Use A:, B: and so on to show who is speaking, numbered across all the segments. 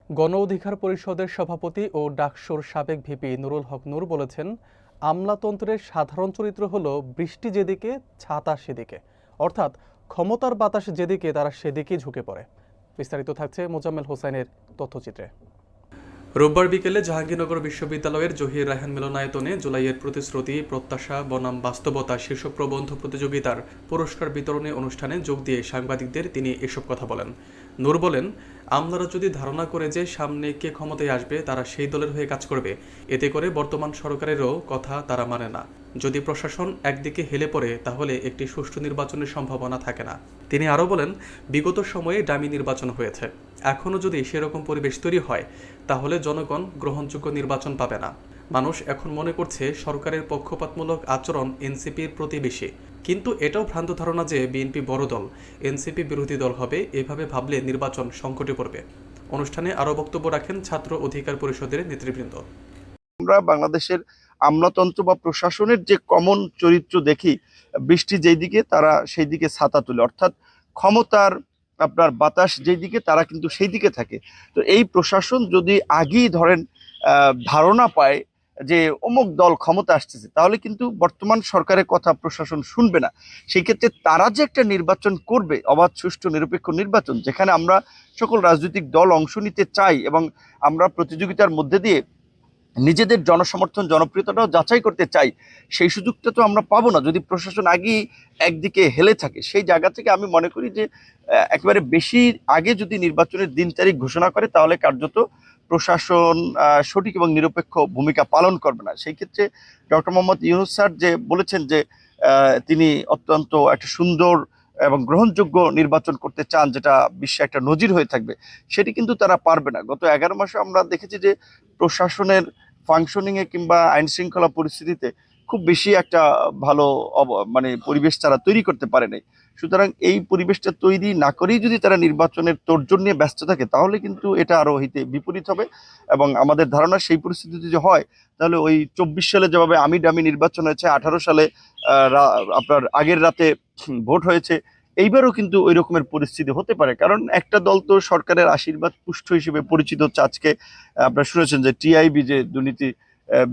A: গণ অধিকার পরিষদের সভাপতি ও ডাকসুর সাবেক ভিপি নুরুল হক নূর বলেছেন, আমলাতন্ত্রের সাধারণ চরিত্র হলো বৃষ্টি যেদিকে ছাতা সেদিকে, অর্থাৎ ক্ষমতার বাতাস যেদিকে তারা সেদিকেই ঝুঁকে পড়ে। বিস্তারিত থাকছে মোজাম্মেল হোসেনের তথ্যচিত্রে। রোববার বিকেলে জাহাঙ্গীরনগর বিশ্ববিদ্যালয়ের জহির রায়হান মিলনায়তনে জুলাইয়ের প্রতিশ্রুতি, প্রত্যাশা বনাম বাস্তবতা শীর্ষক প্রবন্ধ প্রতিযোগিতার পুরস্কার বিতরণী অনুষ্ঠানে যোগ দিয়ে সাংবাদিকদের তিনি এসব কথা বলেন। নূর বলেন, আমলারা যদি ধারণা করে যে সামনে কে ক্ষমতায় আসবে তারা সেই দলের হয়ে কাজ করবে, এতে করে বর্তমান সরকারেরও কথা তারা মানে না। যদি প্রশাসন একদিকে হেলে পড়ে তাহলে একটি সুষ্ঠু নির্বাচনের সম্ভাবনা থাকে না। তিনি আরও বলেন, বিগত সময়ে ডামি নির্বাচন হয়েছে, এখনও যদি সেরকম পরিবেশ তৈরি হয় তাহলে জনগণ গ্রহণযোগ্য নির্বাচন পাবে না। মানুষ এখন মনে করছে সরকারের পক্ষপাতমূলক আচরণ এনসিপির প্রতি বেশি, কিন্তু এটাও ভ্রান্ত ধারণা যে বিএনপি বড় দল, এনসিপি বিরোধী দল হবে, এভাবে ভাবলে নির্বাচন সংকটে পড়বে। অনুষ্ঠানে আরও বক্তব্য রাখেন ছাত্র অধিকার পরিষদের নেতৃবৃন্দ।
B: আমরা বাংলাদেশের আমলাতন্ত্র বা প্রশাসনের যে কমন চরিত্র দেখি, বৃষ্টি যেই দিকে তারা সেই দিকে ছাতা তুলে, অর্থাৎ ক্ষমতার আপনার বাতাস যেই দিকে তারা কিন্তু সেই দিকে থাকে। তো এই প্রশাসন যদি আগেই ধরেন ধারণা পায় যে অমুক দল ক্ষমতা আসতেছে, তাহলে কিন্তু বর্তমান সরকারের কথা প্রশাসন শুনবে না। সেই ক্ষেত্রে তারা যে একটা নির্বাচন করবে, অবাধ সুষ্ঠু নিরপেক্ষ নির্বাচন, যেখানে আমরা সকল রাজনৈতিক দল অংশ নিতে চাই এবং আমরা প্রতিযোগিতার মধ্যে দিয়ে নিজেদের জনসমর্থন জনপ্রিয়তাটাও যাচাই করতে চাই, সেই সুযোগটা তো আমরা পাবো না যদি প্রশাসন আগেই একদিকে হেলে থাকে। সেই জায়গা থেকে আমি মনে করি যে একেবারে বেশি আগে যদি নির্বাচনের দিন তারিখ ঘোষণা করে তাহলে কার্যত প্রশাসন সঠিক এবং নিরপেক্ষ ভূমিকা পালন করবে না। সেই ক্ষেত্রে ডক্টর মোহাম্মদ ইউনূস স্যার যে বলেছেন যে তিনি অত্যন্ত একটা সুন্দর এবং গ্রহণযোগ্য নির্বাচন করতে চান, যেটা বিশ্বে একটা নজির হয়ে থাকবে, সেটি কিন্তু তারা পারবে না। গত 11 মাসে আমরা দেখেছি যে প্রশাসনের ফাংশনিংয়ে কিংবা আইন শৃঙ্খলা পরিস্থিতিতে খুব বেশি একটা ভালো মানে পরিবেশ তারা তৈরি করতে পারে নাই। সুতরাং এই পরিবেশটা তৈরি না করেই যদি তারা নির্বাচনের তোড়জোড় নিয়ে ব্যস্ত থাকে তাহলে কিন্তু এটা আরো হিতে বিপরীত হবে। এবং আমাদের ধারণা সেই পরিস্থিতি যদি হয় তাহলে ওই 24 সালে যেভাবে আমি ডামি নির্বাচন হয়েছে, 18 সালে আপনার আগের রাতে ভোট হয়েছে, এইবারও কিন্তু ওই রকমের পরিস্থিতি হতে পারে। কারণ একটা দল তো সরকারের আশীর্বাদ পুষ্ট হিসেবে পরিচিত হচ্ছে। আজকে আপনারা শুনেছেন যে টিআইবি যে দুর্নীতি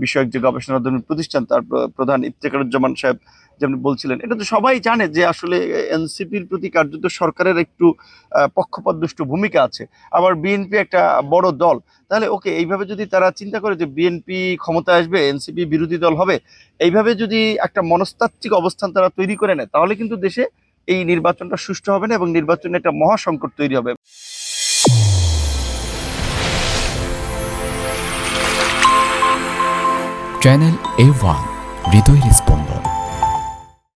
B: বিষয়ক যে গবেষণা প্রতিষ্ঠান, তার প্রধান ইফতেখারুজ্জামান সাহেব যেমন বলছিলেন, এটা তো সবাই জানে যে আসলে এনসিপির প্রতি কার্যত সরকারের একটু পক্ষপাতদুষ্ট ভূমিকা আছে। আবার বিএনপি একটা বড় দল, তাহলে ওকে এইভাবে যদি তারা চিন্তা করে যে বিএনপি ক্ষমতায় আসবে, এনসিপি বিরোধী দল হবে, এইভাবে যদি একটা মনস্তাত্ত্বিক অবস্থান তারা তৈরি করে নেয় তাহলে কিন্তু দেশে এই নির্বাচনটা সুষ্ঠু হবে না এবং নির্বাচনে একটা মহাসংকট তৈরি হবে।
C: চ্যানেল A1 হৃদয়ের স্পন্দন।